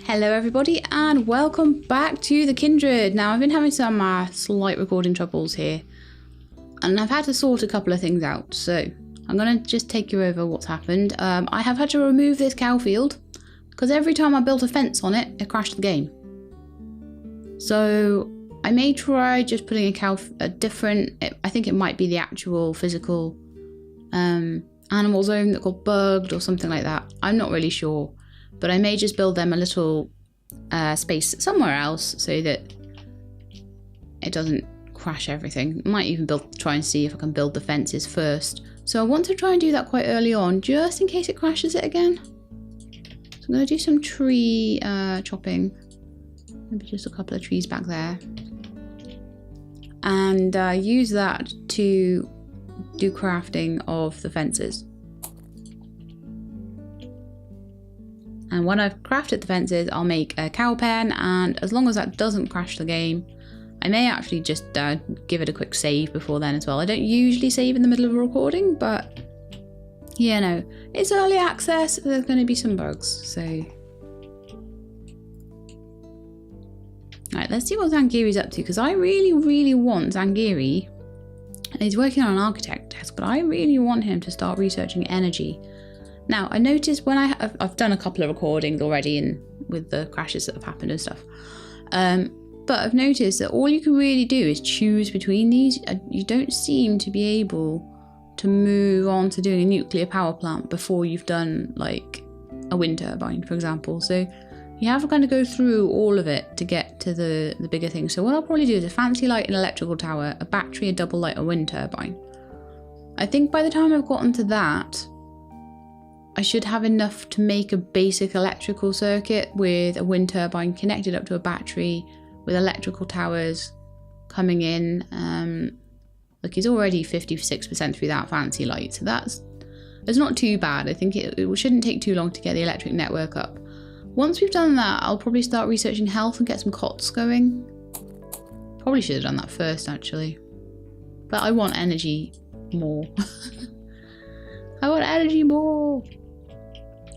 Hello everybody and welcome back to the Kindred. Now I've been having some slight recording troubles here and I've had to sort a couple of things out, so I'm going to just take you over what's happened. I have had to remove this cow field because every time I built a fence on it, it crashed the game. So I may try just putting a different, I think it might be the actual physical animal zone that got bugged or something like that. I'm not really sure. But I may just build them a little space somewhere else so that it doesn't crash everything. Might even try and see if I can build the fences first. So I want to try and do that quite early on, just in case it crashes it again. So I'm going to do some tree chopping. Maybe just a couple of trees back there. And use that to do crafting of the fences. And when I've crafted the fences, I'll make a cow pen, and as long as that doesn't crash the game, I may actually just give it a quick save before then as well. I don't usually save in the middle of a recording, but you know, it's early access, there's going to be some bugs, so. Alright, let's see what Zangiri's up to, because I really want Zangiri, and he's working on an architect desk, but I really want him to start researching energy. Now, I noticed when I've done a couple of recordings already with the crashes that have happened and stuff, but I've noticed that all you can really do is choose between these. You don't seem to be able to move on to doing a nuclear power plant before you've done like a wind turbine, for example. So you have to kind of go through all of it to get to the bigger thing. So what I'll probably do is a fancy light, an electrical tower, a battery, a double light, a wind turbine. I think by the time I've gotten to that, I should have enough to make a basic electrical circuit with a wind turbine connected up to a battery with electrical towers coming in. Look, he's already 56% through that fancy light, so it's not too bad. I think it shouldn't take too long to get the electric network up. Once we've done that, I'll probably start researching health and get some cots going. Probably should have done that first, actually. But I want energy more. I want energy more.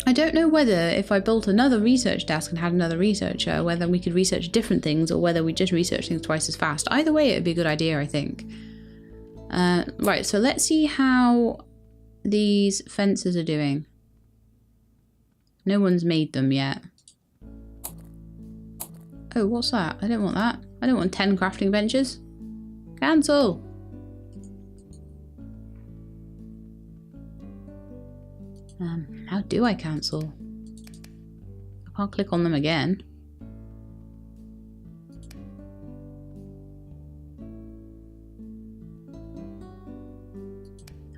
I don't know whether if I built another research desk and had another researcher, whether we could research different things or whether we just research things twice as fast. Either way, it would be a good idea, I think. Right, so let's see how these fences are doing. No one's made them yet. Oh, what's that? I don't want that. I don't want 10 crafting benches. Cancel! How do I cancel? I can't click on them again.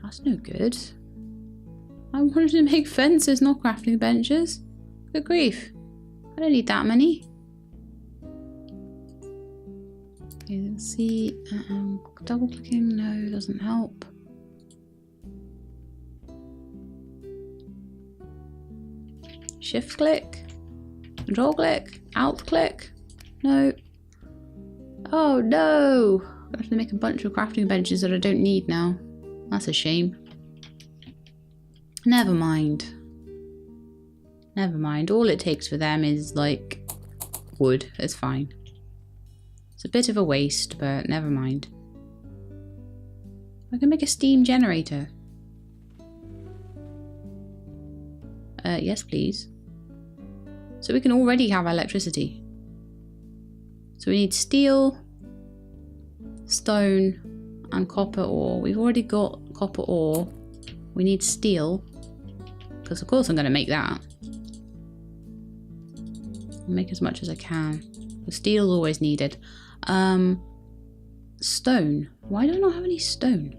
That's no good. I wanted to make fences, not crafting benches. Good grief. I don't need that many. Okay, let's see. Double clicking, no, doesn't help. Shift click, control click, alt click, no. Oh no! I have to make a bunch of crafting benches that I don't need now. That's a shame. Never mind. Never mind. All it takes for them is like wood. It's fine. It's a bit of a waste, but never mind. I can make a steam generator. Yes, please. So we can already have electricity. So we need steel, stone, and copper ore. We've already got copper ore. We need steel, because of course I'm going to make that. I'll make as much as I can. The steel is always needed. Stone. Why do I not have any stone?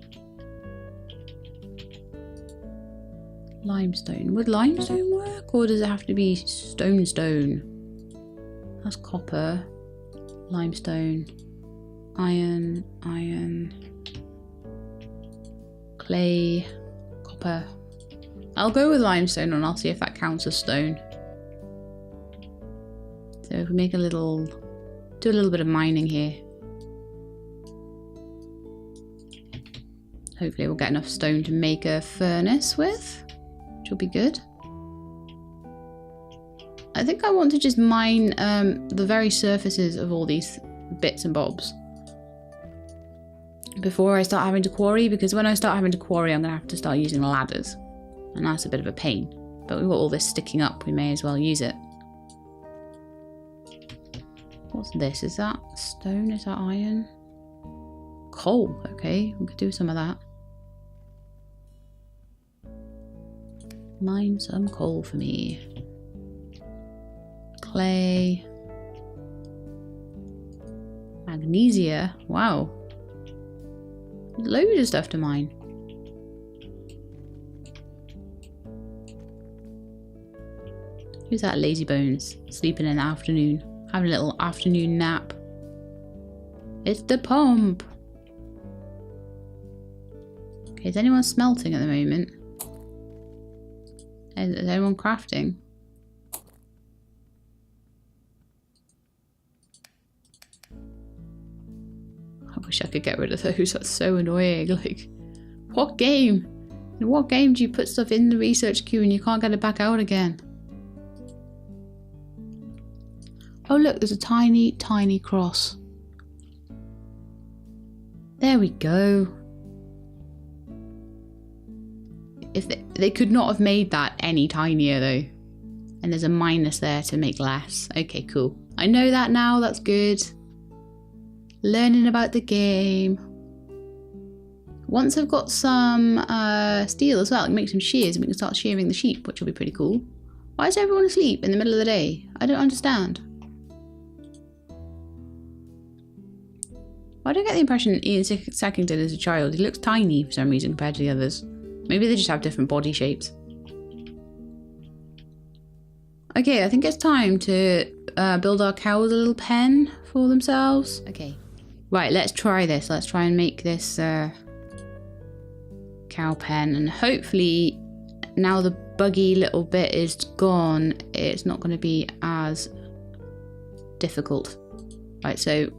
Limestone. Would limestone work, or does it have to be stone? That's copper, limestone, iron, clay, copper. I'll go with limestone and I'll see if that counts as stone. So if we make do a little bit of mining here. Hopefully we'll get enough stone to make a furnace with, which will be good. I think I want to just mine the very surfaces of all these bits and bobs before I start having to quarry, because when I start having to quarry, I'm going to have to start using ladders, and that's a bit of a pain. But we've got all this sticking up, we may as well use it. What's this? Is that stone? Is that iron? Coal. Okay, we could do some of that. Mine some coal for me. Clay. Magnesia. Wow. Loads of stuff to mine. Who's that lazy bones? Sleeping in the afternoon. Having a little afternoon nap. It's the pump. Okay, is anyone smelting at the moment? Is anyone crafting? I wish I could get rid of those. That's so annoying. Like, what game? In what game do you put stuff in the research queue and you can't get it back out again? Oh look, there's a tiny, tiny cross. There we go. If they could not have made that any tinier though. And there's a minus there to make less. Okay, cool. I know that now, that's good. Learning about the game. Once I've got some steel as well, I can make some shears and we can start shearing the sheep, which will be pretty cool. Why is everyone asleep in the middle of the day? I don't understand. I don't get the impression Ian Sackington is a child. He looks tiny for some reason compared to the others. Maybe they just have different body shapes. Okay, I think it's time to build our cows a little pen for themselves. Okay. Right, let's try this. Let's try and make this cow pen. And hopefully, now the buggy little bit is gone, it's not going to be as difficult. Right, so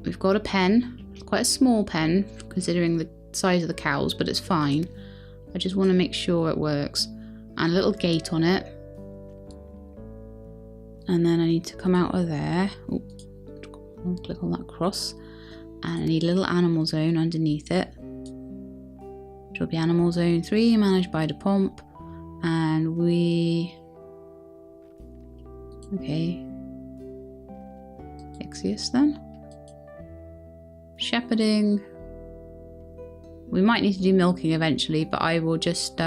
we've got a pen. It's quite a small pen, considering the size of the cows, but it's fine. I just want to make sure it works. And a little gate on it. And then I need to come out of there. Oh, click on that cross. And I need a little animal zone underneath it. Which will be animal zone 3, managed by the pump. And we... Okay. Ixius then. Shepherding. We might need to do milking eventually, but I will just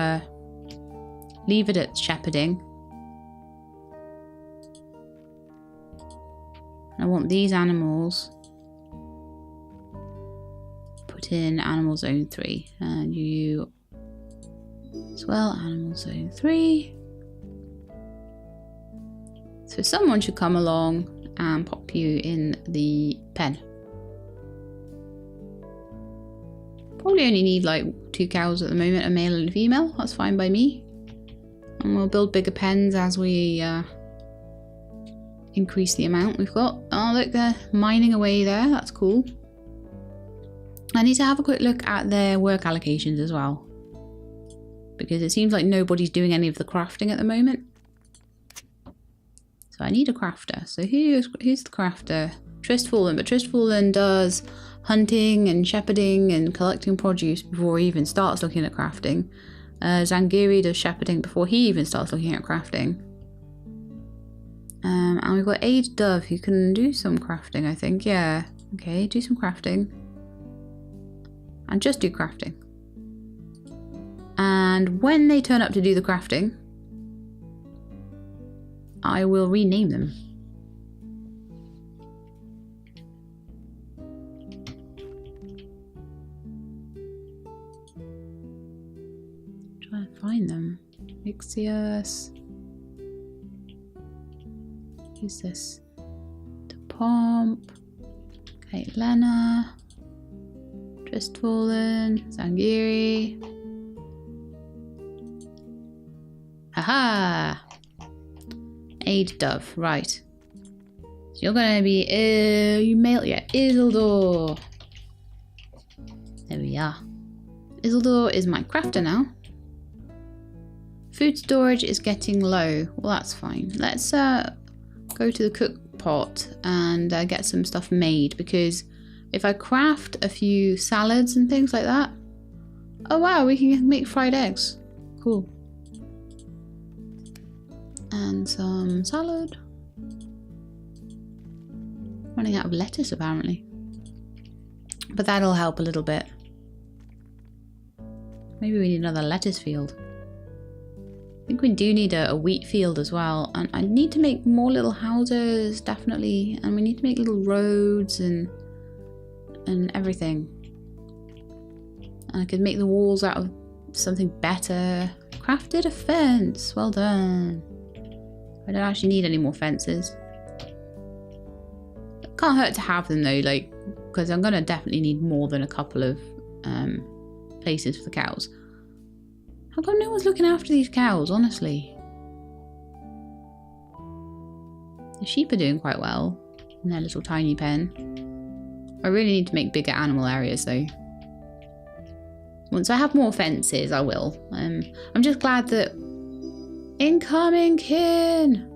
leave it at shepherding. I want these animals put in animal zone 3, and you as well, animal zone 3. So someone should come along and pop you in the pen. Probably only need like 2 cows at the moment, a male and a female. That's fine by me. And we'll build bigger pens as we increase the amount we've got. Oh look, they're mining away there. That's cool. I need to have a quick look at their work allocations as well, because it seems like nobody's doing any of the crafting at the moment. So I need a crafter. So who's the crafter? Tristfallen, but Tristfallen does hunting and shepherding and collecting produce before he even starts looking at crafting. Zangiri does shepherding before he even starts looking at crafting. And we've got Age Dove who can do some crafting, I think. Yeah, okay, do some crafting. And just do crafting. And when they turn up to do the crafting, I will rename them. Try to find them. Ixius. Who's this? The Pomp. Kate Lena. Tristfallen. Zangiri. Haha! Age Dove, right. So you're gonna be you male, yeah, Isildur. There we are. Isildur is my crafter now. Food storage is getting low. Well, that's fine. Let's go to the cook pot and get some stuff made, because if I craft a few salads and things like that. Oh wow, we can make fried eggs. Cool. And some salad. Running out of lettuce apparently. But that'll help a little bit. Maybe we need another lettuce field. I think we do need a wheat field as well. And I need to make more little houses, definitely. And we need to make little roads and everything. And I could make the walls out of something better. Crafted a fence. Well done. I don't actually need any more fences. Can't hurt to have them though, like, because I'm gonna definitely need more than a couple of places for the cows. How come no one's looking after these cows, honestly? The sheep are doing quite well in their little tiny pen. I really need to make bigger animal areas though. Once I have more fences, I will. I'm just glad that... Incoming kin!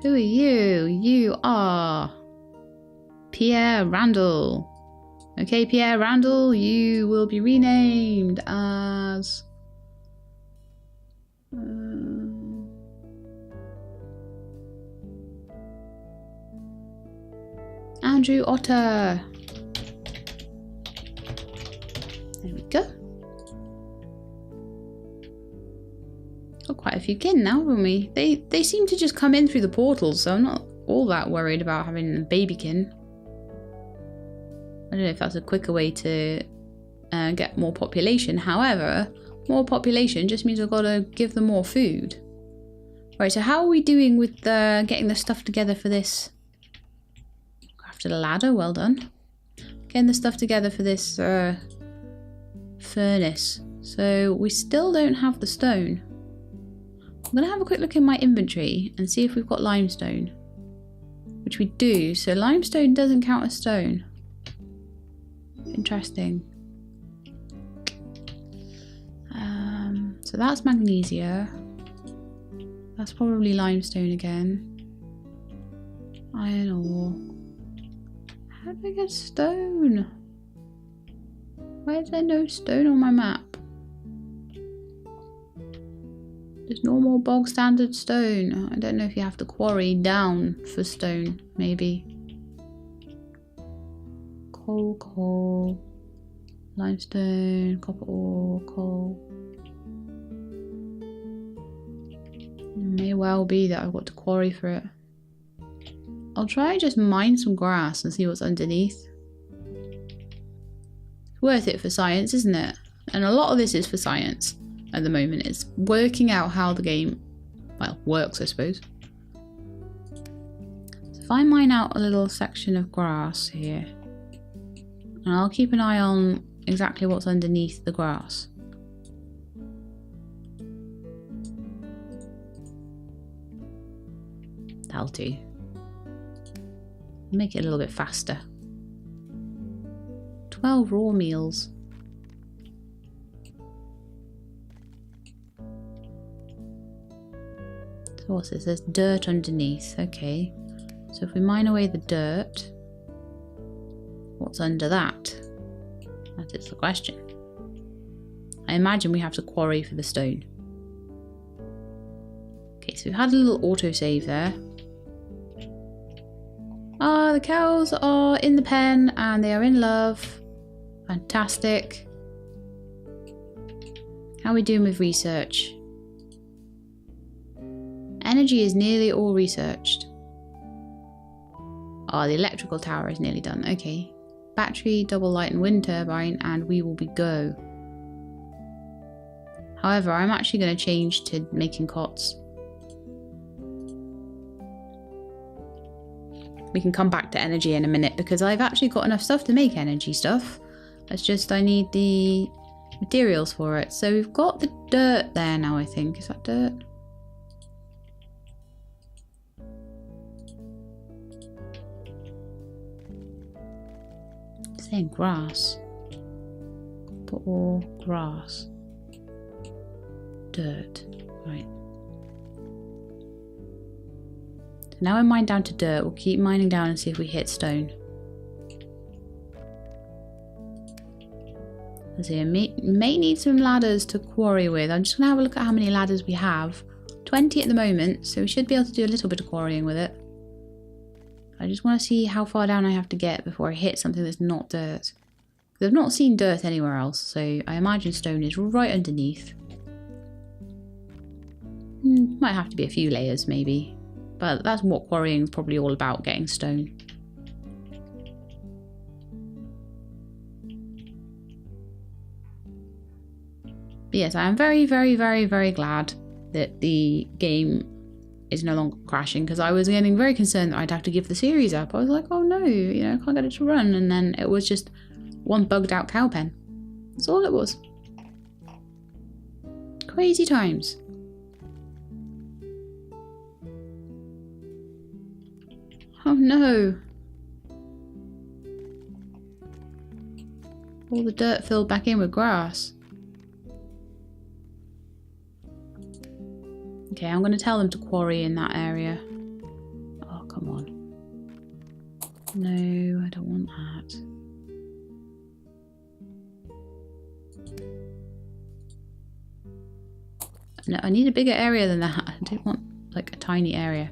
Who are you? You are... Pierre Randall. Okay, Pierre Randall, you will be renamed as... Andrew Otter. There we go. Got quite a few kin now, haven't we? They seem to just come in through the portals, so I'm not all that worried about having a baby kin. I don't know if that's a quicker way to get more population. However, more population just means I've got to give them more food. Right, so how are we doing with getting the stuff together for this? Crafted a ladder, well done. Getting the stuff together for this furnace. So we still don't have the stone. I'm going to have a quick look in my inventory and see if we've got limestone. Which we do, so limestone doesn't count as stone. Interesting. So that's magnesia. That's probably limestone again. Iron ore. How do I get stone? Why is there no stone on my map? Just normal bog standard stone. I don't know if you have to quarry down for stone, maybe. Coal, limestone, copper ore, coal. It may well be that I've got to quarry for it. I'll try and just mine some grass and see what's underneath. It's worth it for science, isn't it? And a lot of this is for science at the moment. It's working out how the game, well, works, I suppose. So if I mine out a little section of grass here, and I'll keep an eye on exactly what's underneath the grass. That'll do. Make it a little bit faster. 12 raw meals. So what's this? There's dirt underneath. Okay. So if we mine away the dirt, what's under that? That is the question. I imagine we have to quarry for the stone. Okay, so we've had a little autosave there. Ah, the cows are in the pen and they are in love. Fantastic. How are we doing with research? Energy is nearly all researched. Ah, the electrical tower is nearly done. Okay. Battery, double light and wind turbine, and we will be go. However, I'm actually going to change to making cots. We can come back to energy in a minute because I've actually got enough stuff to make energy stuff. It's just I need the materials for it. So we've got the dirt there now, I think. Is that dirt? It's saying grass. Copper ore, grass. dirt. Right. So now I mine down to dirt. We'll keep mining down and see if we hit stone. Let's see, I may need some ladders to quarry with. I'm just going to have a look at how many ladders we have. 20 at the moment, so we should be able to do a little bit of quarrying with it. I just want to see how far down I have to get before I hit something that's not dirt. I've not seen dirt anywhere else, so I imagine stone is right underneath. Might have to be a few layers maybe, but that's what quarrying is probably all about, getting stone. But yes, I am very, very, very, very glad that the game is no longer crashing, because I was getting very concerned that I'd have to give the series up. I was like, oh no, you know, I can't get it to run, and then it was just one bugged out cow pen. That's all it was. Crazy times. Oh no. All the dirt filled back in with grass. Okay, I'm going to tell them to quarry in that area. Oh, come on. No, I don't want that. No, I need a bigger area than that. I don't want, like, a tiny area.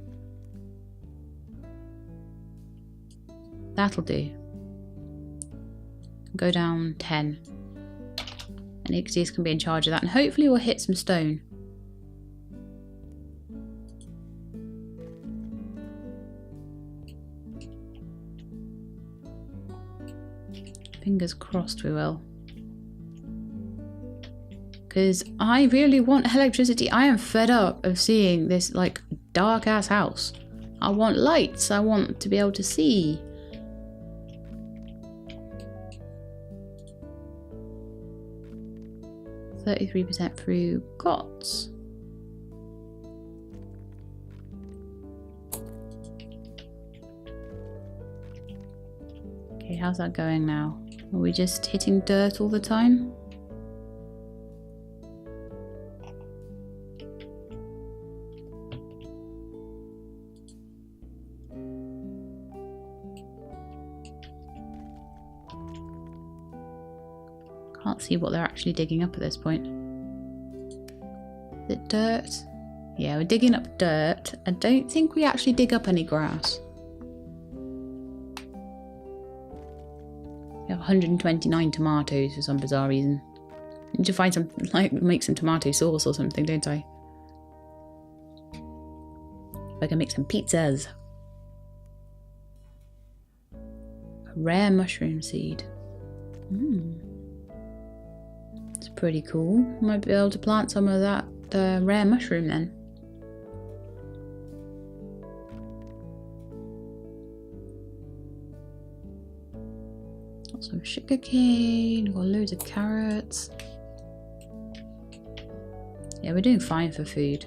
That'll do. Go down 10. And Ixius can be in charge of that. And hopefully we'll hit some stone. Fingers crossed we will. Because I really want electricity. I am fed up of seeing this, like, dark ass house. I want lights. I want to be able to see. %3% through GOTS. Okay, how's that going now? Are we just hitting dirt all the time? Can't see what they're actually digging up at this point. Is it dirt? Yeah, we're digging up dirt. I don't think we actually dig up any grass. We have 129 tomatoes for some bizarre reason. I need to find some, like, make some tomato sauce or something, don't I? If I can make some pizzas. A rare mushroom seed. It's pretty cool. Might be able to plant some of that rare mushroom then. Got some sugar cane, got loads of carrots. Yeah, we're doing fine for food.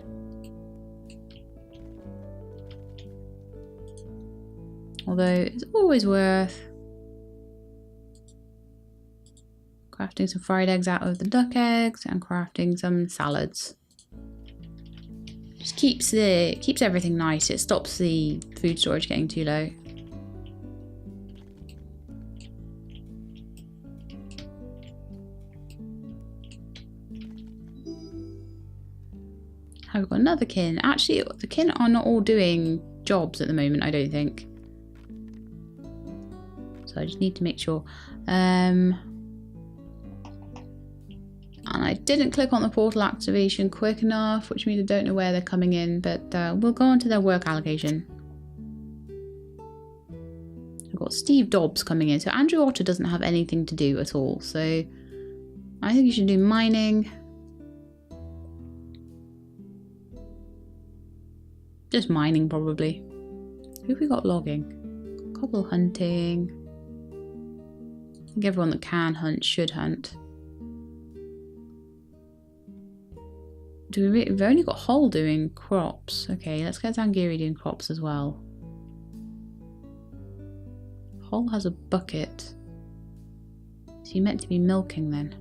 Although it's always worth crafting some fried eggs out of the duck eggs and crafting some salads. Just keeps everything nice. It stops the food storage getting too low. I've got another kin. Actually, the kin are not all doing jobs at the moment, I don't think. So I just need to make sure. And I didn't click on the portal activation quick enough, which means I don't know where they're coming in, but we'll go on to their work allocation. I've got Steve Dobbs coming in. So Andrew Otter doesn't have anything to do at all. So I think you should do mining. Just mining, probably. Who have we got logging? Cobble hunting. I think everyone that can hunt should hunt. We've only got Hole doing crops. Okay, let's get Zangiri doing crops as well. Hole has a bucket. So you meant to be milking then.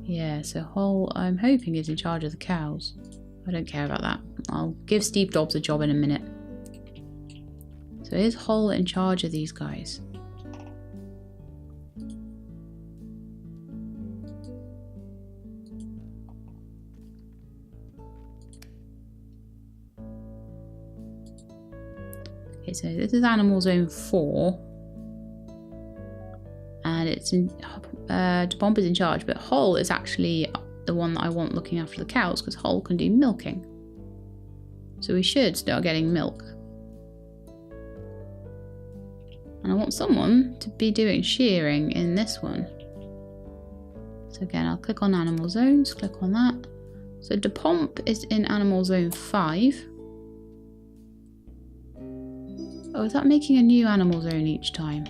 Yeah, so Hull, I'm hoping, is in charge of the cows. I don't care about that. I'll give Steve Dobbs a job in a minute. So is Hull in charge of these guys? Okay, so this is Animal Zone 4. And it's in... Bomb is in charge, but Hull is actually the one that I want looking after the cows, because Hull can do milking. So we should start getting milk. And I want someone to be doing shearing in this one. So again, I'll click on Animal Zones, click on that. So DePomp is in Animal Zone 5. Oh, is that making a new animal zone each time?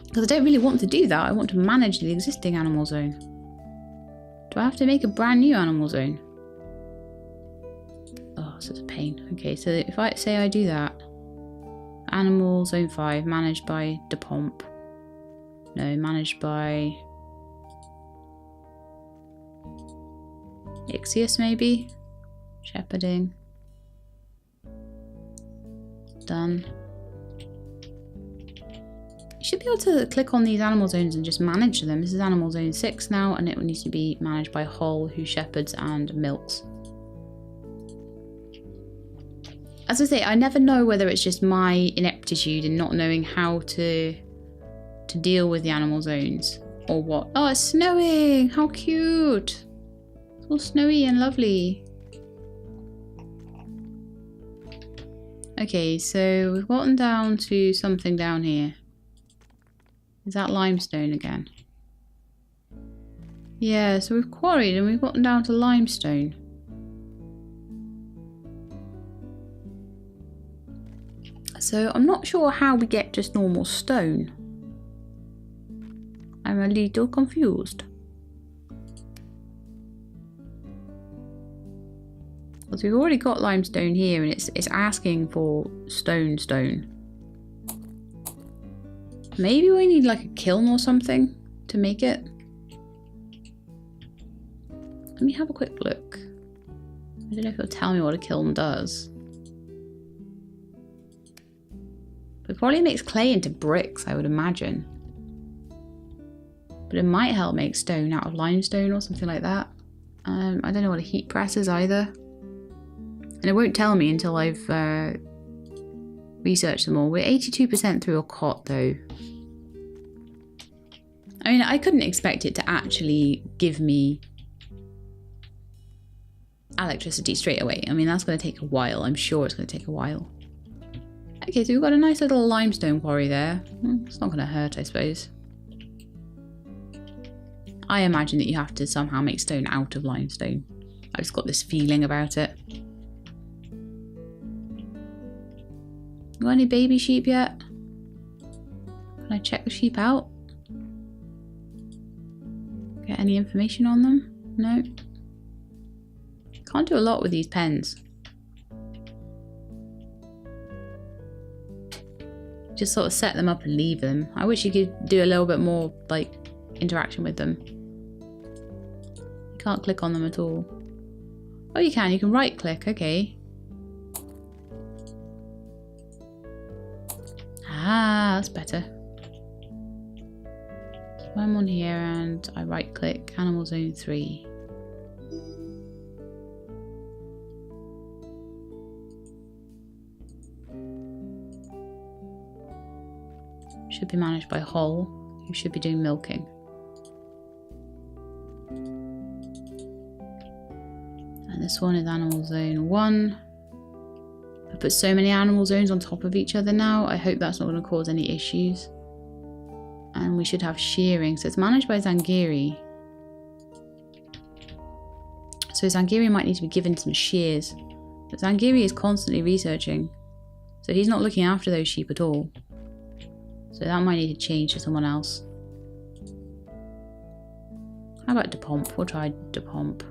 Because I don't really want to do that. I want to manage the existing animal zone. Do I have to make a brand new animal zone? Oh, such a pain. Okay, so if I say I do that. Animal Zone 5, managed by DePomp. No, managed by... Ixius, maybe? Shepherding. Done. You should be able to click on these animal zones and just manage them. This is Animal Zone 6 now, and it needs to be managed by Hull, who shepherds and milks. As I say, I never know whether it's just my ineptitude in not knowing how to deal with the animal zones or what. Oh, it's snowing! How cute! It's all snowy and lovely. Okay, so we've gotten down to something down here. Is that limestone again? Yeah, so we've quarried and we've gotten down to limestone. So I'm not sure how we get just normal stone. I'm a little confused. Because we've already got limestone here and it's asking for stone. Maybe we need like a kiln or something to make it. Let me have a quick look. I don't know if it'll tell me what a kiln does. But it probably makes clay into bricks, I would imagine. But it might help make stone out of limestone or something like that. I don't know what a heat press is either. And it won't tell me until I've researched them all. We're 82% through a cot though. I mean, I couldn't expect it to actually give me electricity straight away. I mean, that's going to take a while. I'm sure it's going to take a while. Okay, so we've got a nice little limestone quarry there. It's not going to hurt, I suppose. I imagine that you have to somehow make stone out of limestone. I've just got this feeling about it. Got any baby sheep yet? Can I check the sheep out? Get any information on them? No. Can't do a lot with these pens. Just sort of set them up and leave them. I wish you could do a little bit more like interaction with them. You can't click on them at all. Oh, you can. You can right click. Okay. Ah, that's better. So I'm on here and I right click Animal Zone 3. Should be managed by Hull, who should be doing milking. And this one is Animal Zone 1. I put so many animal zones on top of each other now. I hope that's not going to cause any issues. And we should have shearing. So it's managed by Zangiri. So Zangiri might need to be given some shears. But Zangiri is constantly researching. So he's not looking after those sheep at all. So that might need to change to someone else. How about DePomp? We'll try DePomp.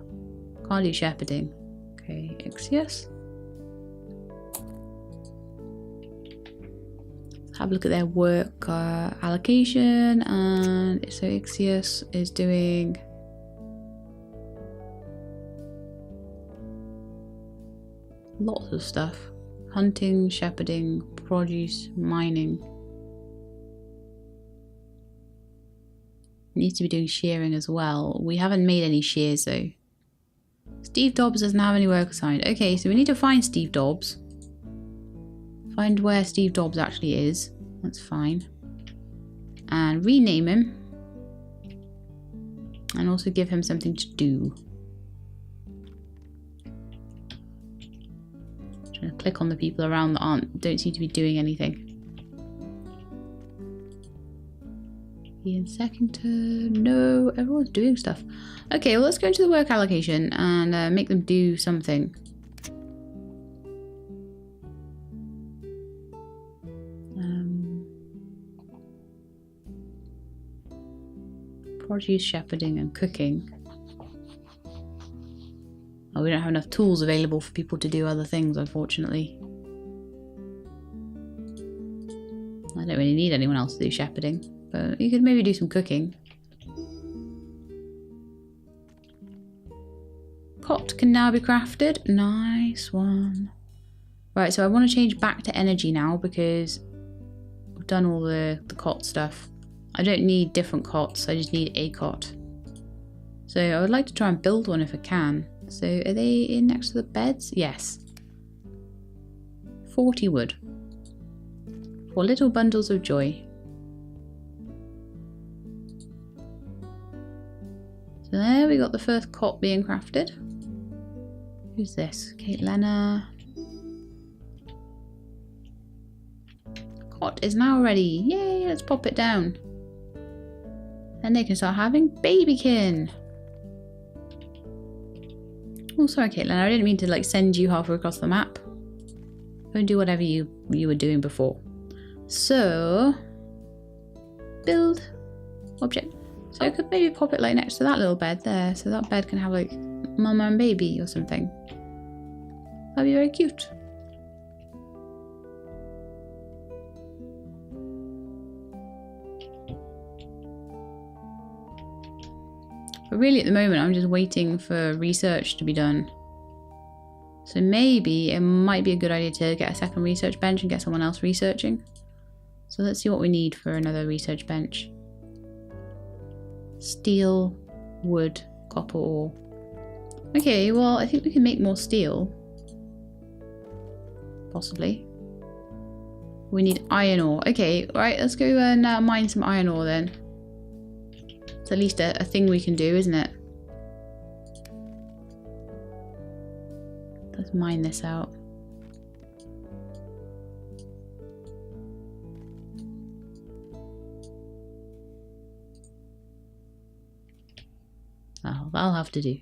Can't do shepherding. Okay, Ixius. have a look at their work allocation, and so Ixius is doing lots of stuff. Hunting, shepherding, produce, mining. Needs to be doing shearing as well. We haven't made any shears though. Steve Dobbs doesn't have any work assigned. Okay, so we need to find Steve Dobbs. Find where Steve Dobbs actually is. That's fine. And rename him. And also give him something to do. Trying to click on the people around that don't seem to be doing anything. Ian Seckington. No, everyone's doing stuff. Okay, well, let's go into the work allocation and make them do something. Produce, shepherding, and cooking. Oh, we don't have enough tools available for people to do other things, unfortunately. I don't really need anyone else to do shepherding, but you could maybe do some cooking. Cot can now be crafted. Nice one. Right, so I want to change back to energy now because we've done all the cot stuff. I don't need different cots, I just need a cot. So I would like to try and build one if I can. So are they in next to the beds? Yes. 40 wood. For little bundles of joy. So there we got the first cot being crafted. Who's this? Kate Lena. Cot is now ready. Yay, let's pop it down. Then they can start having babykin. Oh, sorry, Caitlin. I didn't mean to like send you halfway across the map. Go and do whatever you were doing before. So, build object. So I could maybe pop it like next to that little bed there, so that bed can have like mama and baby or something. That'd be very cute. But really at the moment I'm just waiting for research to be done. So maybe it might be a good idea to get a second research bench and get someone else researching. So let's see what we need for another research bench. Steel, wood, copper ore. Okay, well I think we can make more steel. Possibly. We need iron ore. Okay, right, let's go and mine some iron ore then. It's at least a thing we can do, isn't it? Let's mine this out. Oh, that'll have to do.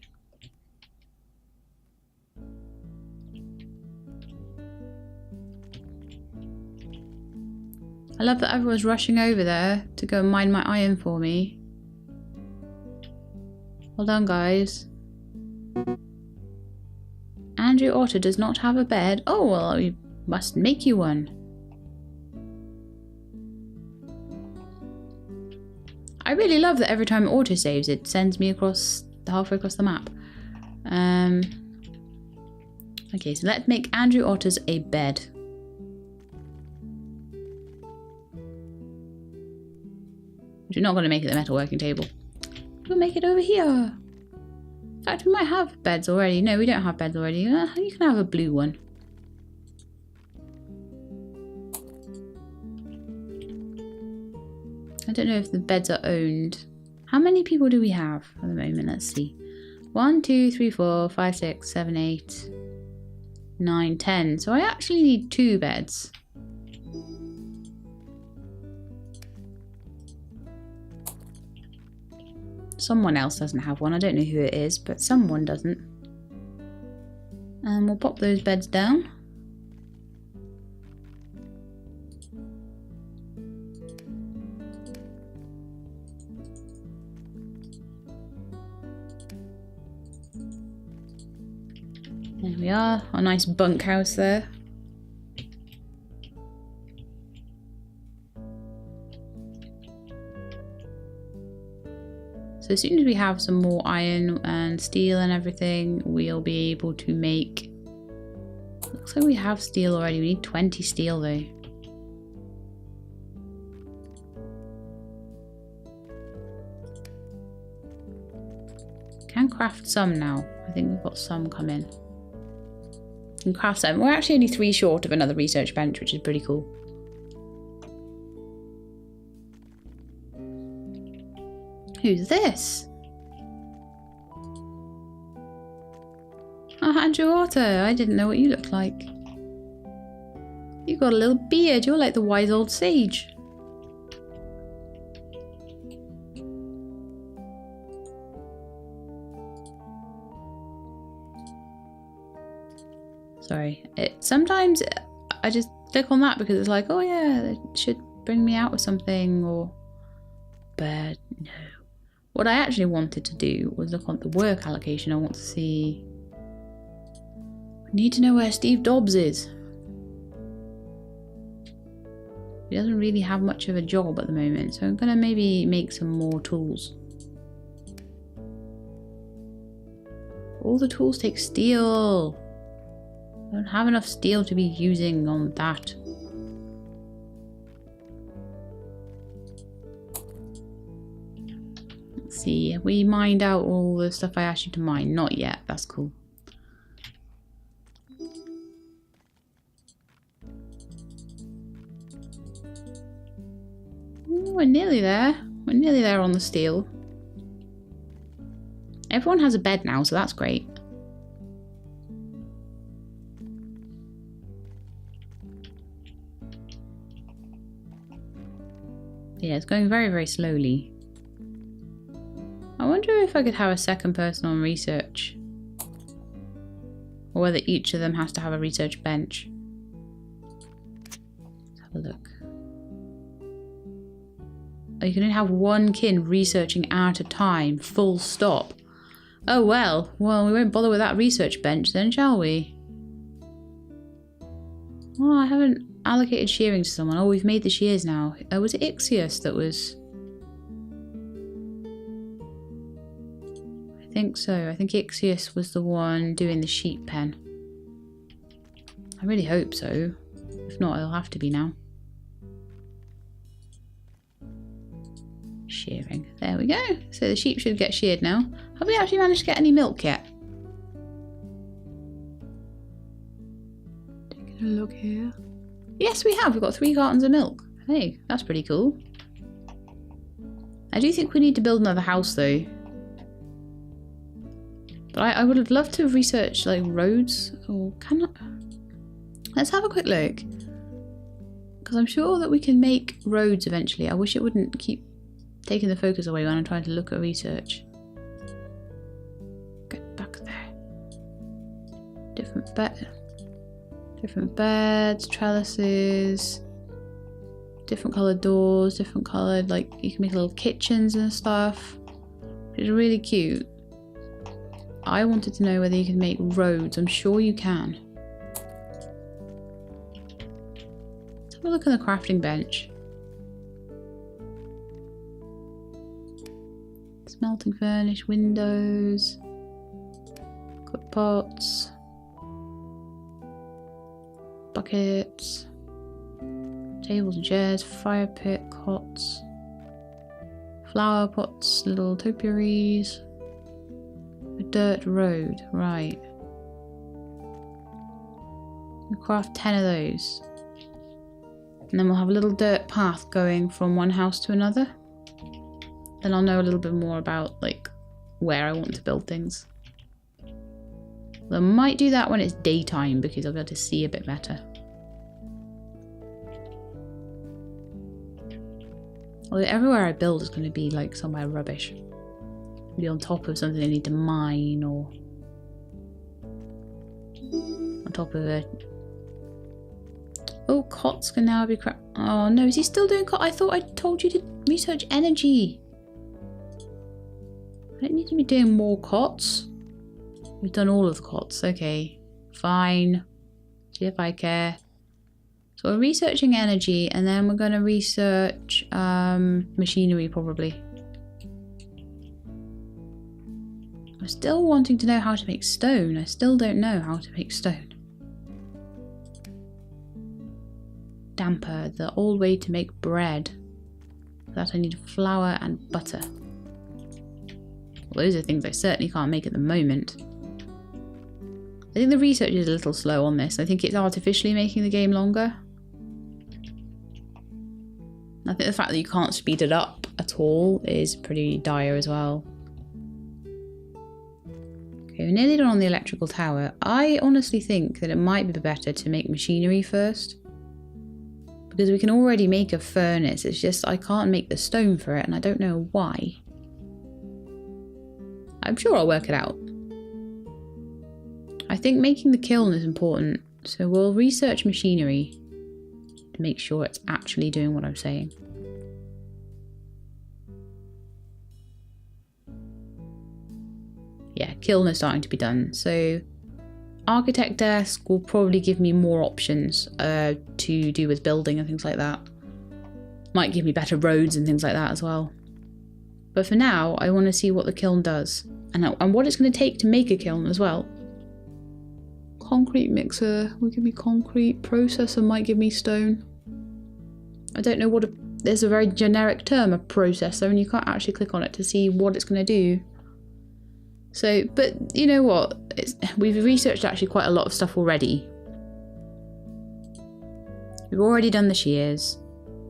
I love that everyone's rushing over there to go and mine my iron for me. Well done, guys. Andrew Otter does not have a bed. Oh, well, we must make you one. I really love that every time it auto-saves, it sends me across, halfway across the map. Okay, so let's make Andrew Otter's a bed. We're not going to make it the metalworking table. We'll make it over here. In fact, we might have beds already. No, we don't have beds already. You can have a blue one. I don't know if the beds are owned. How many people do we have at the moment? Let's see. 1, 2, 3, 4, 5, 6, 7, 8, 9, 10. So I actually need 2 beds. Someone else doesn't have one. I don't know who it is, but someone doesn't. And we'll pop those beds down. There we are, a nice bunkhouse there. So as soon as we have some more iron and steel and everything, we'll be able to make... Looks like we have steel already. We need 20 steel though. Can craft some now. I think we've got some coming. Can craft some. We're actually only 3 short of another research bench, which is pretty cool. Who's this? Oh, Andrew Otto. I didn't know what you looked like. You got a little beard. You're like the wise old sage. Sorry. Sometimes I just click on that because it's like, oh yeah, it should bring me out with something, or... But no. What I actually wanted to do was look on the work allocation. I want to see... I need to know where Steve Dobbs is. He doesn't really have much of a job at the moment, so I'm going to maybe make some more tools. All the tools take steel. I don't have enough steel to be using on that. Let's see, have we mined out all the stuff I asked you to mine? Not yet, that's cool. Ooh, we're nearly there. We're nearly there on the steel. Everyone has a bed now, so that's great. Yeah, it's going very, very slowly. I wonder if I could have a second person on research. Or whether each of them has to have a research bench. Let's have a look. Oh, you can only have one kin researching at a time, full stop. Oh well, we won't bother with that research bench then, shall we? Oh, I haven't allocated shearing to someone. Oh, we've made the shears now. Was it Ixius that was... I think so. I think Ixius was the one doing the sheep pen. I really hope so. If not, it'll have to be now. Shearing. There we go. So the sheep should get sheared now. Have we actually managed to get any milk yet? Taking a look here. Yes, we have. We've got 3 cartons of milk. Hey, that's pretty cool. I do think we need to build another house though. But I would have loved to have researched like roads. Or can I? Let's have a quick look. Because I'm sure that we can make roads eventually. I wish it wouldn't keep taking the focus away when I'm trying to look at research. Get back there. Different beds, trellises, different coloured doors, different coloured, like you can make little kitchens and stuff. It's really cute. I wanted to know whether you can make roads. I'm sure you can. Let's have a look at the crafting bench. Smelting furnace, windows, cook pots, buckets, tables and chairs, fire pit, cots, flower pots, little topiaries, a dirt road, right. We'll craft 10 of those. And then we'll have a little dirt path going from one house to another. Then I'll know a little bit more about like where I want to build things. I might do that when it's daytime because I'll be able to see a bit better. Although everywhere I build is going to be like somewhere rubbish. Be on top of something I need to mine or on top of it. Oh, cots can now be crap. Oh no, is he still doing cot? I thought I told you to research energy. I don't need to be doing more cots. We've done all of the cots. Okay, fine. See if I care. So we're researching energy and then we're going to research machinery probably. I'm still wanting to know how to make stone. I still don't know how to make stone. Damper, the old way to make bread. For that I need flour and butter. Well, those are things I certainly can't make at the moment. I think the research is a little slow on this. I think it's artificially making the game longer. I think the fact that you can't speed it up at all is pretty dire as well. Okay, we're nearly done on the electrical tower. I honestly think that it might be better to make machinery first. Because we can already make a furnace, it's just I can't make the stone for it and I don't know why. I'm sure I'll work it out. I think making the kiln is important, so we'll research machinery to make sure it's actually doing what I'm saying. Yeah, kiln is starting to be done, so architect desk will probably give me more options to do with building and things like that. Might give me better roads and things like that as well. But for now, I want to see what the kiln does and what it's going to take to make a kiln as well. Concrete mixer will give me concrete. Processor might give me stone. I don't know what there's a very generic term, a processor, and you can't actually click on it to see what it's going to do. So, but you know what? We've researched actually quite a lot of stuff already. We've already done the shears.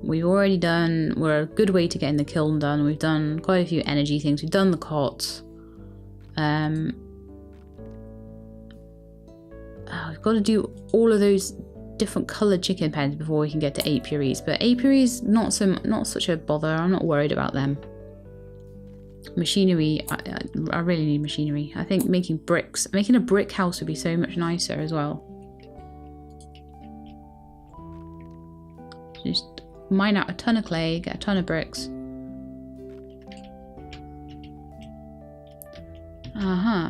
We're a good way to getting the kiln done. We've done quite a few energy things. We've done the cots. We've got to do all of those different coloured chicken pens before we can get to apiaries. But apiaries, not such a bother. I'm not worried about them. Machinery, I really need machinery. I think making a brick house would be so much nicer as well. Just mine out a ton of clay, get a ton of bricks.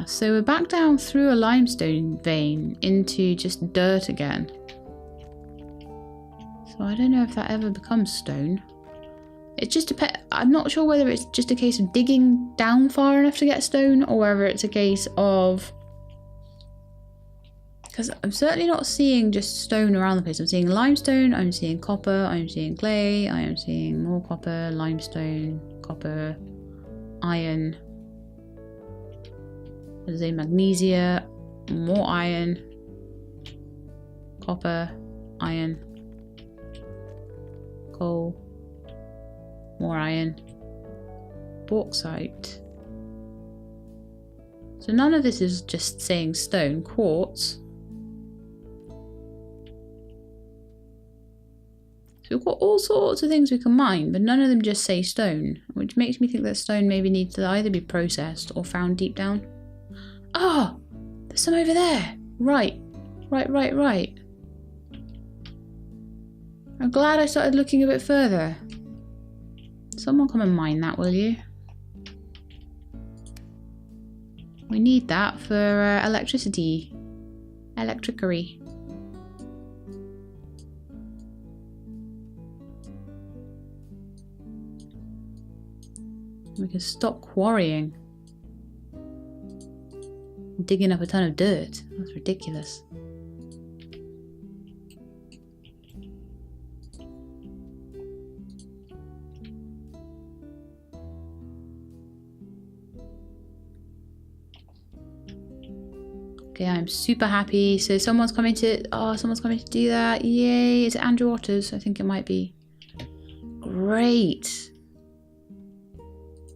So we're back down through a limestone vein into just dirt again. So I don't know if that ever becomes stone. It's just I'm not sure whether it's just a case of digging down far enough to get stone or whether it's a case of... Because I'm certainly not seeing just stone around the place. I'm seeing limestone, I'm seeing copper, I'm seeing clay, I am seeing more copper, limestone, copper, iron. There's a magnesia, more iron, copper, iron, coal, more iron, bauxite. So none of this is just saying stone. Quartz. So we've got all sorts of things we can mine, but none of them just say stone, which makes me think that stone maybe needs to either be processed or found deep down. Ah! There's some over there! Right. I'm glad I started looking a bit further. Someone come and mine that, will you? We need that for electricity. Electricery. We can stop quarrying. Digging up a ton of dirt. That's ridiculous. Okay, I'm super happy. So someone's coming to do that. Yay! Is it Andrew Otters? I think it might be. Great.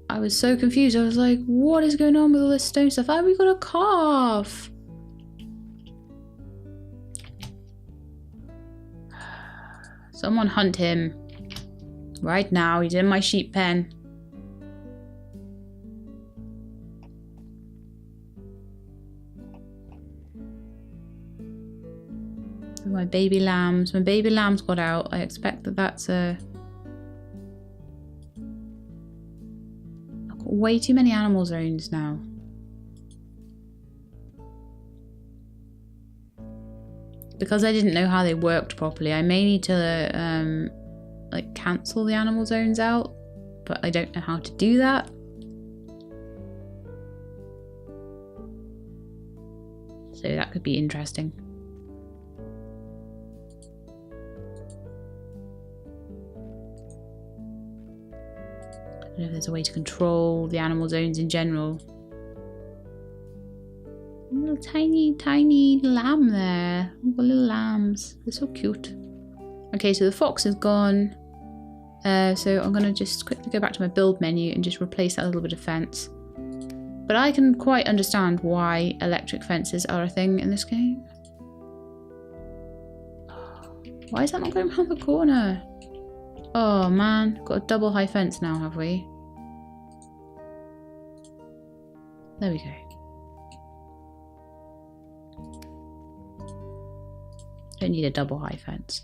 I was so confused. I was like, what is going on with all this stone stuff? Oh, we got a calf. Someone hunt him. Right now. He's in my sheep pen. My baby lambs. My baby lambs got out. I expect that that's a... Way too many animal zones now. Because I didn't know how they worked properly, I may need to like cancel the animal zones out, but I don't know how to do that. So that could be interesting. I don't know if there's a way to control the animal zones in general. Little tiny lamb there. We've got little lambs. They're so cute. Okay, so the fox is gone. So I'm going to just quickly go back to my build menu and just replace that little bit of fence. But I can quite understand why electric fences are a thing in this game. Why is that not going around the corner? Oh man, got a double high fence now, have we? There we go. Don't need a double high fence.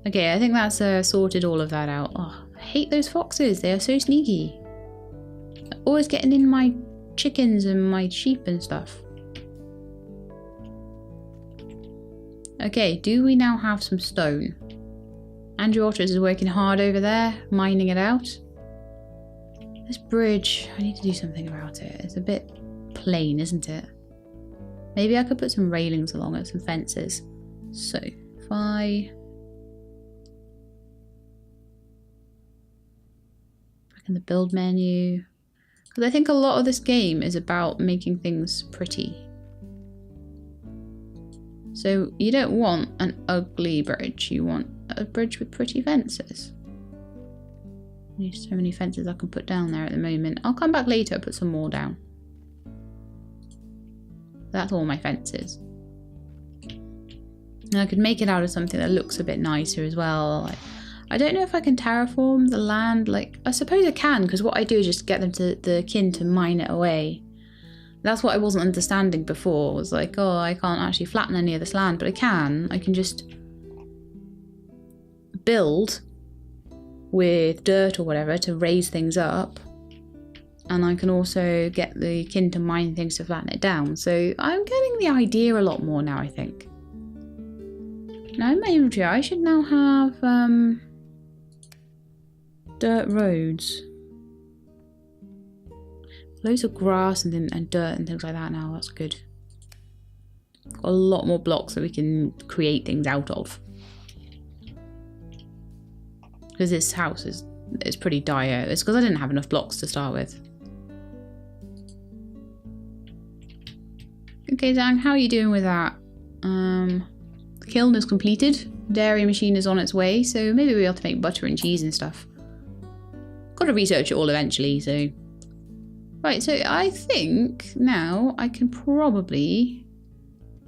Okay, I think that's sorted all of that out. Oh, I hate those foxes. They are so sneaky. They're always getting in my chickens and my sheep and stuff. Okay, do we now have some stone? Andrew Otters is working hard over there, mining it out. This bridge, I need to do something about it. It's a bit plain, isn't it? Maybe I could put some railings along it, some fences. So, if I... back in the build menu. Because I think a lot of this game is about making things pretty. So, you don't want an ugly bridge. You want a bridge with pretty fences. There's so many fences I can put down there at the moment. I'll come back later and put some more down. That's all my fences. And I could make it out of something that looks a bit nicer as well. Like, I don't know if I can terraform the land. Like, I suppose I can, because what I do is just get them to the kin to mine it away. That's what I wasn't understanding before. It was like, oh, I can't actually flatten any of this land, but I can. I can just build with dirt or whatever to raise things up. And I can also get the kin to mine things to flatten it down. So I'm getting the idea a lot more now, I think. Now in my inventory, I should now have dirt roads. Loads of grass and dirt and things like that now. That's good. Got a lot more blocks that we can create things out of. Because this house is pretty dire. It's because I didn't have enough blocks to start with. Okay, Zhang, how are you doing with that? The kiln is completed. Dairy machine is on its way, so maybe we'll be able to make butter and cheese and stuff. Got to research it all eventually, so... Right, so I think now I can probably...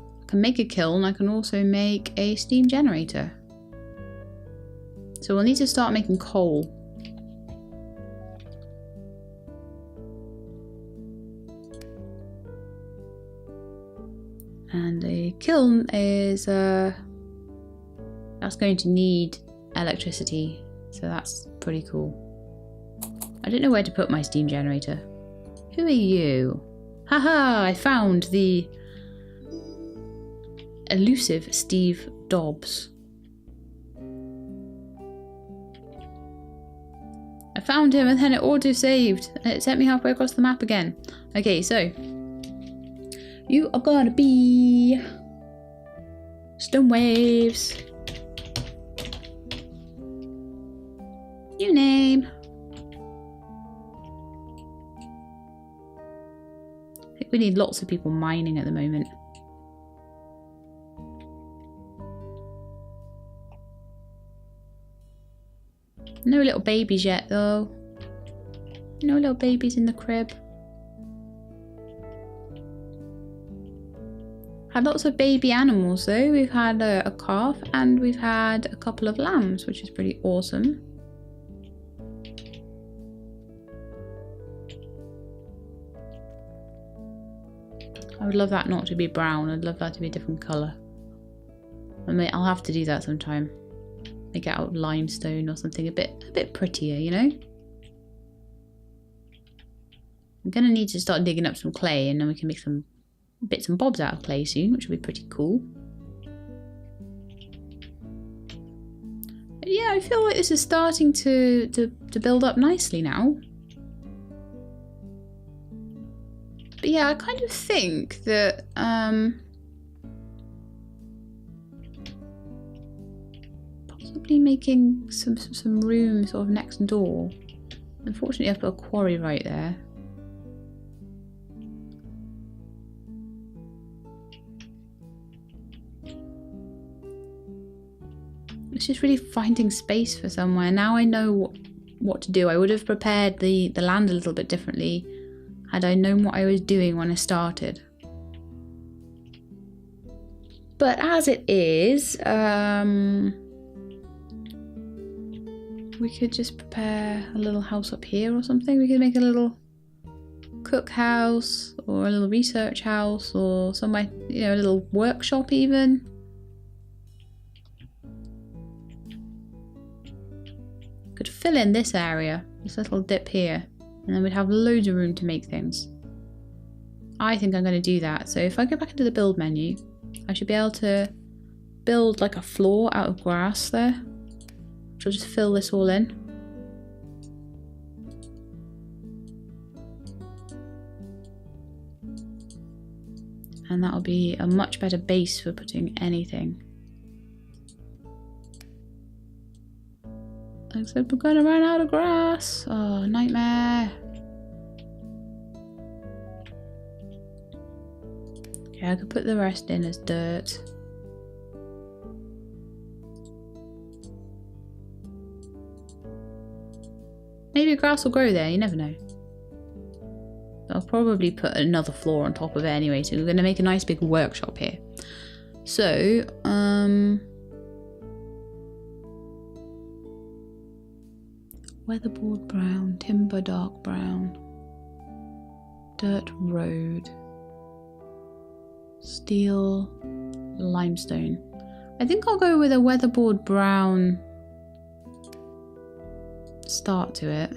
I can make a kiln, I can also make a steam generator. So we'll need to start making coal. And a kiln is, that's going to need electricity, so that's pretty cool. I don't know where to put my steam generator. Who are you? Haha, I found the elusive Steve Dobbs. I found him and then it auto-saved and it sent me halfway across the map again. Okay, so you are gonna be Stone Waves. New name. I think we need lots of people mining at the moment. No little babies yet though. No little babies in the crib. Had lots of baby animals though. We've had a calf and we've had a couple of lambs, which is pretty awesome. I would love that not to be brown. I'd love that to be a different colour. I mean, I'll have to do that sometime. Make it out of limestone or something a bit prettier, you know? I'm gonna need to start digging up some clay and then we can make some bits and bobs out of clay soon, which will be pretty cool. But yeah, I feel like this is starting to build up nicely now. But yeah, I kind of think that possibly making some room sort of next door. Unfortunately, I've put a quarry right there. It's just really finding space for somewhere. Now I know what to do. I would have prepared the land a little bit differently had I known what I was doing when I started. But as it is, we could just prepare a little house up here or something. We could make a little cook house or a little research house or somewhere, you know, a little workshop even. Could fill in this area, this little dip here, and then we'd have loads of room to make things. I think I'm going to do that. So if I go back into the build menu, I should be able to build like a floor out of grass there, which will just fill this all in. And that'll be a much better base for putting anything. Except we're gonna run out of grass. Oh, nightmare. Okay, I could put the rest in as dirt. Maybe grass will grow there, you never know. I'll probably put another floor on top of it anyway, so we're gonna make a nice big workshop here. So, weatherboard brown, timber dark brown, dirt road, steel, limestone. I think I'll go with a weatherboard brown start to it.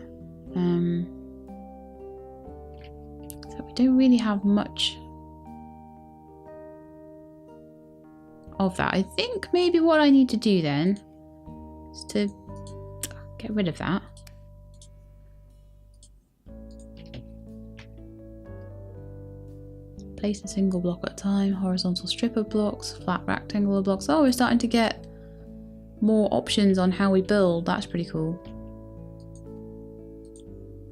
So we don't really have much of that. I think maybe what I need to do then is to get rid of that. Place a single block at a time, horizontal strip of blocks, flat rectangle of blocks. Oh, we're starting to get more options on how we build. That's pretty cool.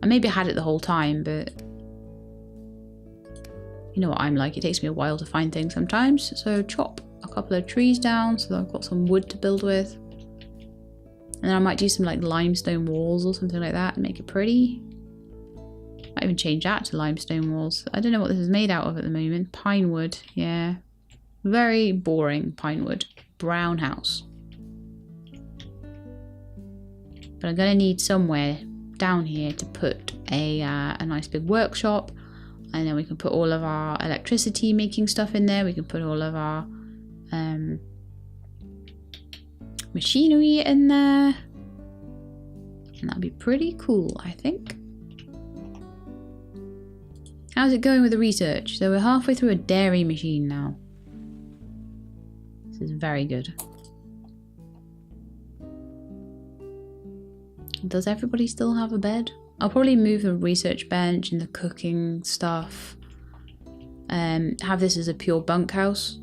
I maybe had it the whole time, but you know what I'm like. It takes me a while to find things sometimes. So chop a couple of trees down so that I've got some wood to build with. And then I might do some like limestone walls or something like that and make it pretty. Might even change that to limestone walls. I don't know what this is made out of at the moment. Pine wood, yeah. Very boring pine wood. Brown house. But I'm gonna need somewhere down here to put a nice big workshop, and then we can put all of our electricity making stuff in there. We can put all of our machinery in there, and that'd be pretty cool, I think. How's it going with the research? So we're halfway through a dairy machine now. This is very good. Does everybody still have a bed? I'll probably move the research bench and the cooking stuff. Have this as a pure bunkhouse.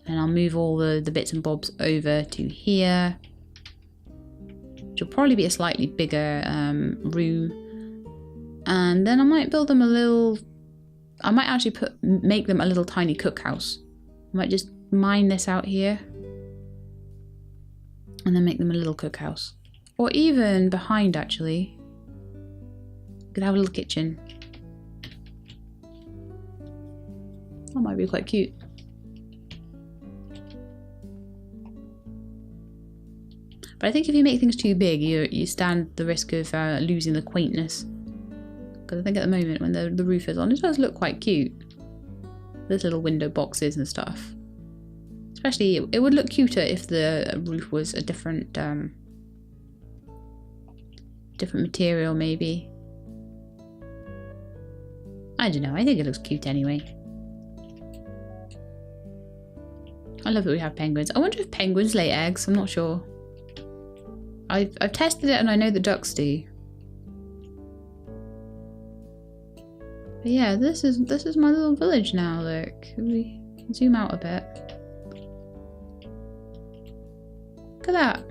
And I'll move all the bits and bobs over to here. Which will probably be a slightly bigger room. And then I might build them a little... I might actually make them a little tiny cookhouse. I might just mine this out here. And then make them a little cookhouse. Or even behind, actually. Could have a little kitchen. That might be quite cute. But I think if you make things too big, you stand the risk of losing the quaintness. Because I think at the moment, when the roof is on, it does look quite cute. There's little window boxes and stuff. Especially, it would look cuter if the roof was a different material, maybe. I don't know, I think it looks cute anyway. I love that we have penguins. I wonder if penguins lay eggs, I'm not sure. I've tested it and I know the ducks do. But yeah, this is my little village now. Look, we can zoom out a bit. Look at that.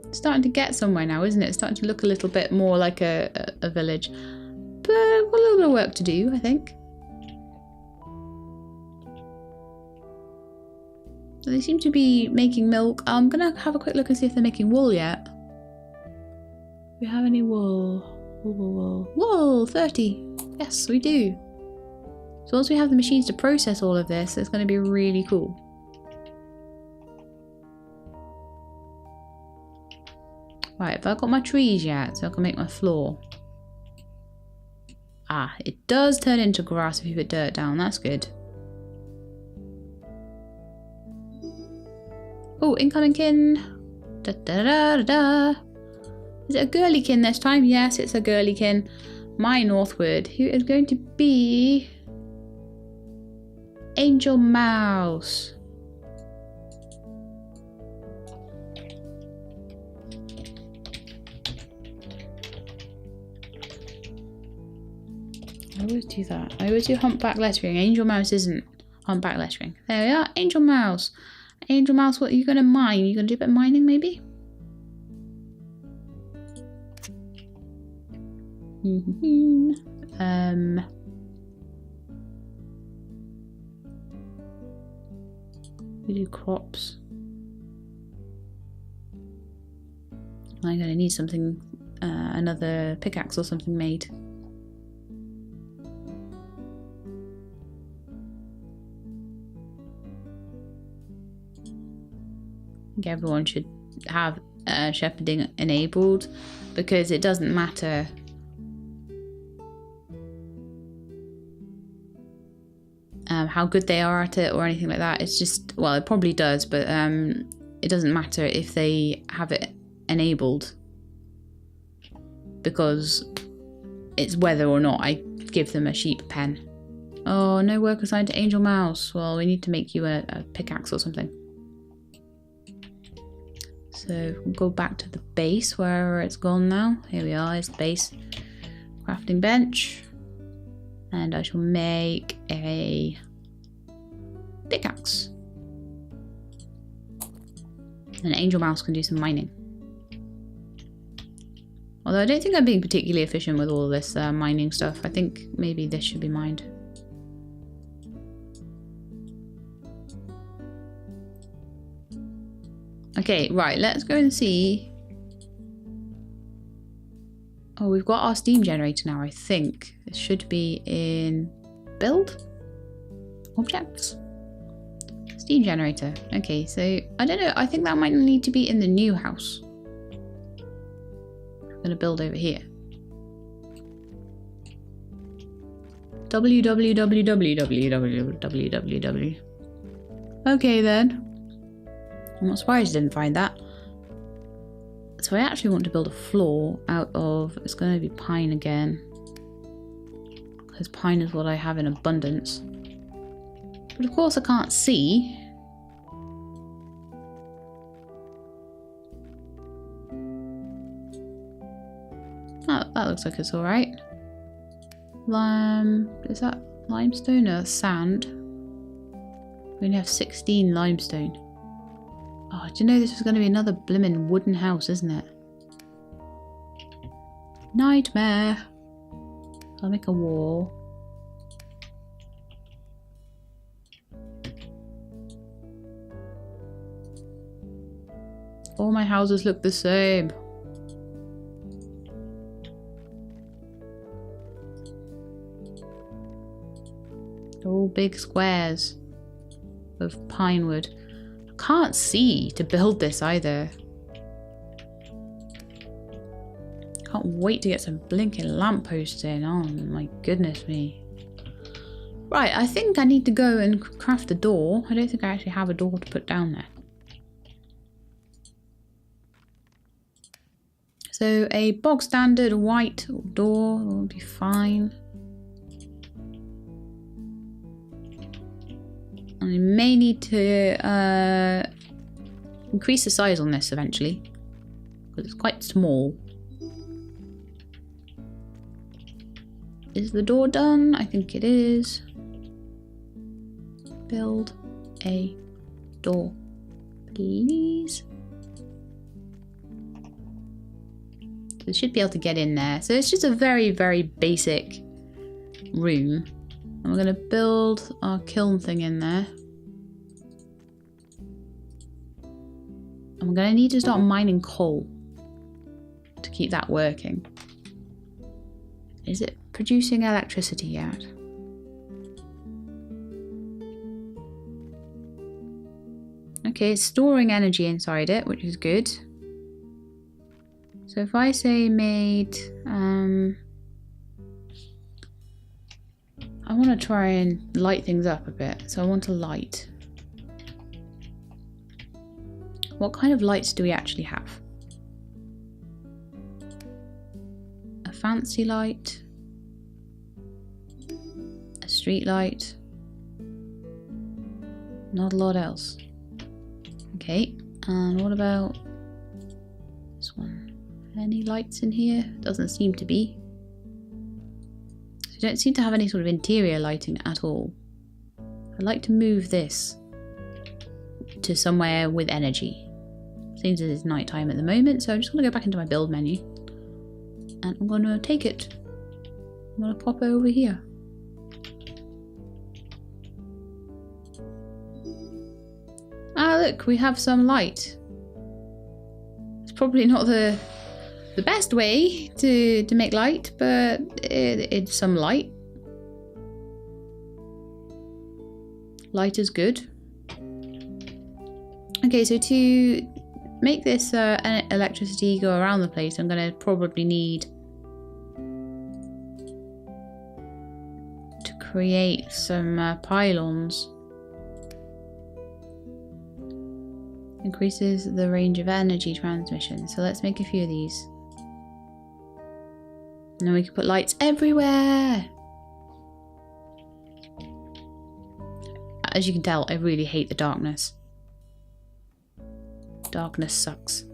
It's starting to get somewhere now, isn't it? It's starting to look a little bit more like a village. But we've got a little bit of work to do, I think. They seem to be making milk. I'm going to have a quick look and see if they're making wool yet. Do we have any wool? Wool, 30. Yes, we do. So once we have the machines to process all of this, it's going to be really cool. Right, have I got my trees yet so I can make my floor? Ah, it does turn into grass if you put dirt down. That's good. Oh, incoming kin. Da da da da da. Is it a girly kin this time? Yes, it's a girly kin. My northward, who is going to be Angel Mouse. I always do that. I always do humpback lettering. Angel Mouse isn't humpback lettering. There we are. Angel Mouse. Angel Mouse, what are you going to mine? Are you going to do a bit of mining, maybe? We do crops. I'm going to need something, another pickaxe or something made. I think everyone should have shepherding enabled, because it doesn't matter how good they are at it or anything like that. It's just, well, it probably does, but it doesn't matter if they have it enabled, because it's whether or not I give them a sheep pen. Oh, no work assigned to Angel Mouse. Well, we need to make you a pickaxe or something. So we'll go back to the base wherever it's gone now. Here we are, it's the base. Crafting bench. And I shall make a pickaxe. And Angel Mouse can do some mining. Although I don't think I'm being particularly efficient with all this mining stuff. I think maybe this should be mined. Okay, right, let's go and see. Oh, we've got our steam generator now, I think. It should be in build? Objects? Steam generator. Okay, so I don't know. I think that might need to be in the new house. I'm going to build over here. www. Okay then. I'm not surprised I didn't find that. So I actually want to build a floor out of, it's going to be pine again, because pine is what I have in abundance. But of course I can't see. Oh, that looks like it's alright. Is that limestone or sand? We only have 16 limestone. Oh, do you know this is going to be another blimmin' wooden house, isn't it? Nightmare. I'll make a wall. All my houses look the same. They're all big squares of pine wood. Can't see to build this either. Can't wait to get some blinking lampposts in. Oh my goodness me. Right, I think I need to go and craft a door. I don't think I actually have a door to put down there. So a bog standard white door will be fine. I may need to increase the size on this eventually, because it's quite small. Is the door done? I think it is. Build a door, please. So we should be able to get in there. So it's just a very, very basic room. And we're going to build our kiln thing in there. And we're going to need to start mining coal to keep that working. Is it producing electricity yet? Okay, it's storing energy inside it, which is good. So if I say made, I want to try and light things up a bit. So I want to light. What kind of lights do we actually have? A fancy light. A street light. Not a lot else. Okay, and what about this one? Any lights in here? Doesn't seem to be. So you don't seem to have any sort of interior lighting at all. I'd like to move this to somewhere with energy. Seems as it's nighttime at the moment, so I'm just going to go back into my build menu. And I'm going to take it. I'm going to pop it over here. Ah, look, we have some light. It's probably not the best way to make light, but it's some light. Light is good. Okay, so to make this electricity go around the place, I'm going to probably need to create some pylons. Increases the range of energy transmission. So let's make a few of these. And then we can put lights everywhere. As you can tell, I really hate the darkness. Darkness sucks.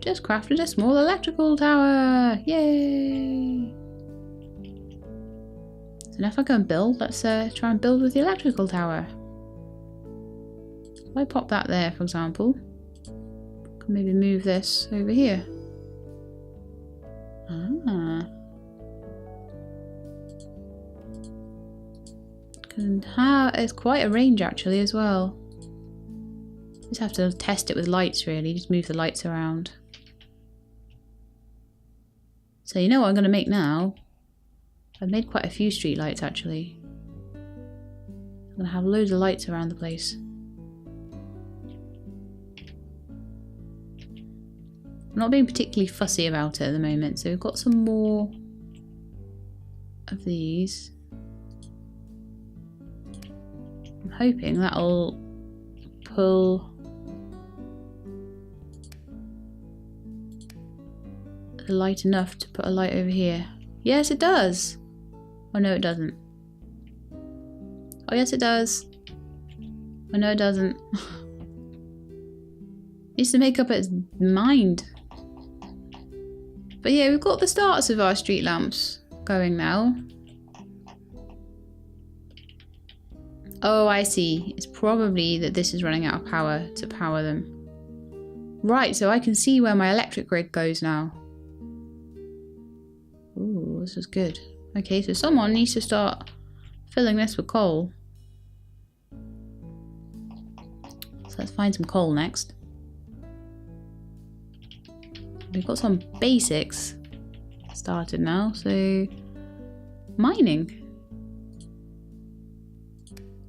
Just crafted a small electrical tower. Yay! So now if I go and build, let's try and build with the electrical tower. If I pop that there, for example, I can maybe move this over here. Ah. It's quite a range actually as well. Just have to test it with lights really, just move the lights around. So you know what I'm going to make now? I've made quite a few street lights actually. I'm going to have loads of lights around the place. I'm not being particularly fussy about it at the moment, so we've got some more of these. I'm hoping that'll pull the light enough to put a light over here. Yes, it does! Oh no, it doesn't. Oh yes, it does. Oh no, it doesn't. Needs to make up its mind. But yeah, we've got the starts of our street lamps going now. Oh, I see. It's probably that this is running out of power to power them. Right, so I can see where my electric grid goes now. Ooh, this is good. Okay, so someone needs to start filling this with coal. So let's find some coal next. We've got some basics started now, so mining.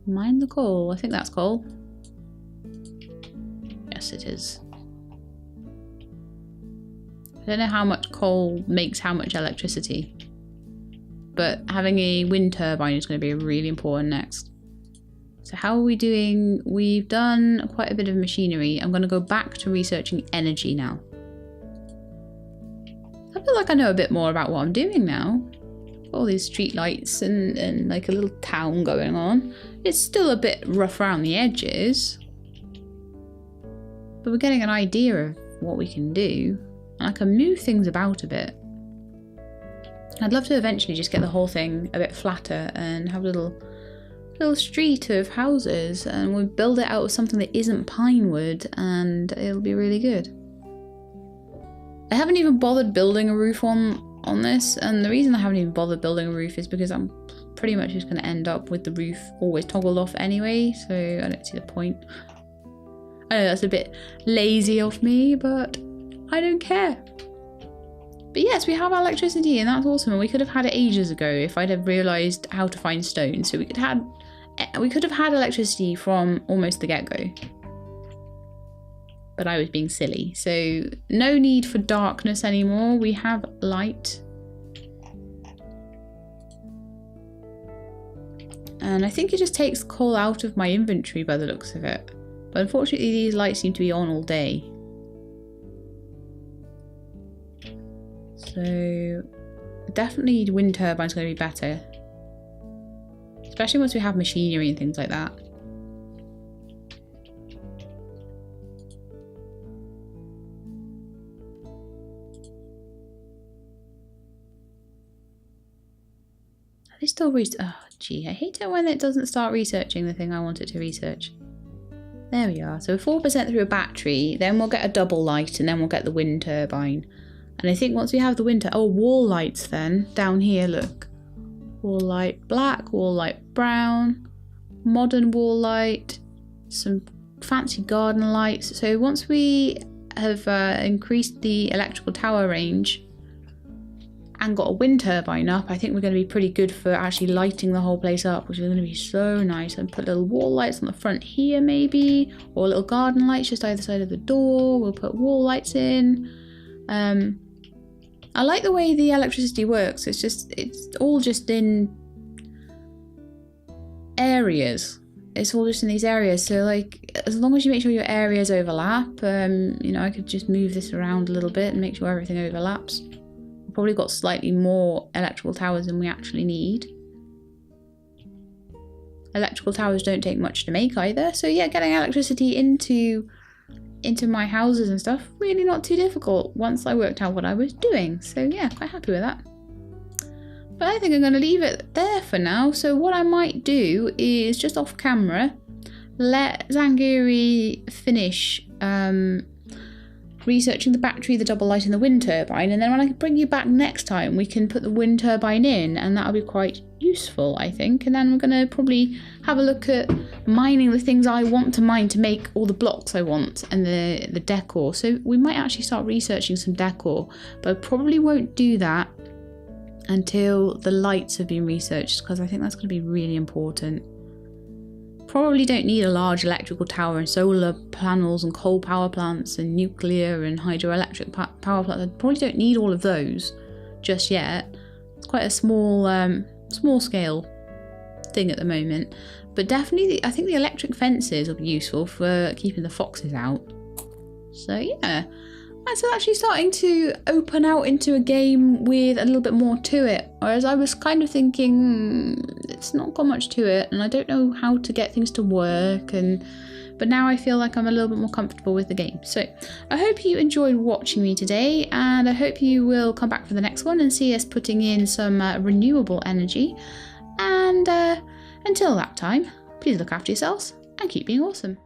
Mine the coal. I think that's coal. Yes, it is. I don't know how much coal makes how much electricity, but having a wind turbine is going to be really important next. So how are we doing? We've done quite a bit of machinery. I'm going to go back to researching energy now. I feel like I know a bit more about what I'm doing now. All these street lights and like a little town going on. It's still a bit rough around the edges, but we're getting an idea of what we can do. And I can move things about a bit. I'd love to eventually just get the whole thing a bit flatter and have a little street of houses, and we'll build it out of something that isn't pine wood, and it'll be really good. I haven't even bothered building a roof on this, and the reason I haven't even bothered building a roof is because I'm pretty much just going to end up with the roof always toggled off anyway, so I don't see the point. I know that's a bit lazy of me, but I don't care. But yes, we have electricity, and that's awesome, and we could have had it ages ago if I'd have realised how to find stone. So we could have had electricity from almost the get-go. But I was being silly. So no need for darkness anymore. We have light. And I think it just takes coal out of my inventory by the looks of it. But unfortunately these lights seem to be on all day. So definitely wind turbine's going to be better. Especially once we have machinery and things like that. Are they still oh gee, I hate it when it doesn't start researching the thing I want it to research. There we are. So 4% through a battery, then we'll get a double light, and then we'll get the wind turbine. And I think once we have the wind wall lights then, down here, look. Wall light black, wall light brown, modern wall light, some fancy garden lights. So once we have increased the electrical tower range and got a wind turbine up, I think we're going to be pretty good for actually lighting the whole place up, which is going to be so nice. And put little wall lights on the front here maybe, or little garden lights just either side of the door. We'll put wall lights in. I like the way the electricity works. It's all just in areas. It's all just in these areas. So like, as long as you make sure your areas overlap, you know, I could just move this around a little bit and make sure everything overlaps. We've probably got slightly more electrical towers than we actually need. Electrical towers don't take much to make either. So yeah, getting electricity into my houses and stuff, really not too difficult once I worked out what I was doing. So yeah, quite happy with that. But I think I'm going to leave it there for now. So what I might do is just off camera, let Zangiri finish researching the battery, the double light and the wind turbine, and then when I bring you back next time we can put the wind turbine in, and that'll be quite useful I think. And then we're going to probably have a look at mining the things I want to mine to make all the blocks I want and the decor. So we might actually start researching some decor, but I probably won't do that until the lights have been researched, because I think that's going to be really important. Probably don't need a large electrical tower and solar panels and coal power plants and nuclear and hydroelectric power plants. I probably don't need all of those just yet. It's quite a small scale thing at the moment. But definitely, I think the electric fences will be useful for keeping the foxes out. So yeah, that's actually starting to open out into a game with a little bit more to it. Whereas I was kind of thinking, it's not got much to it and I don't know how to get things to work. But now I feel like I'm a little bit more comfortable with the game. So I hope you enjoyed watching me today, and I hope you will come back for the next one and see us putting in some renewable energy. And until that time, please look after yourselves and keep being awesome.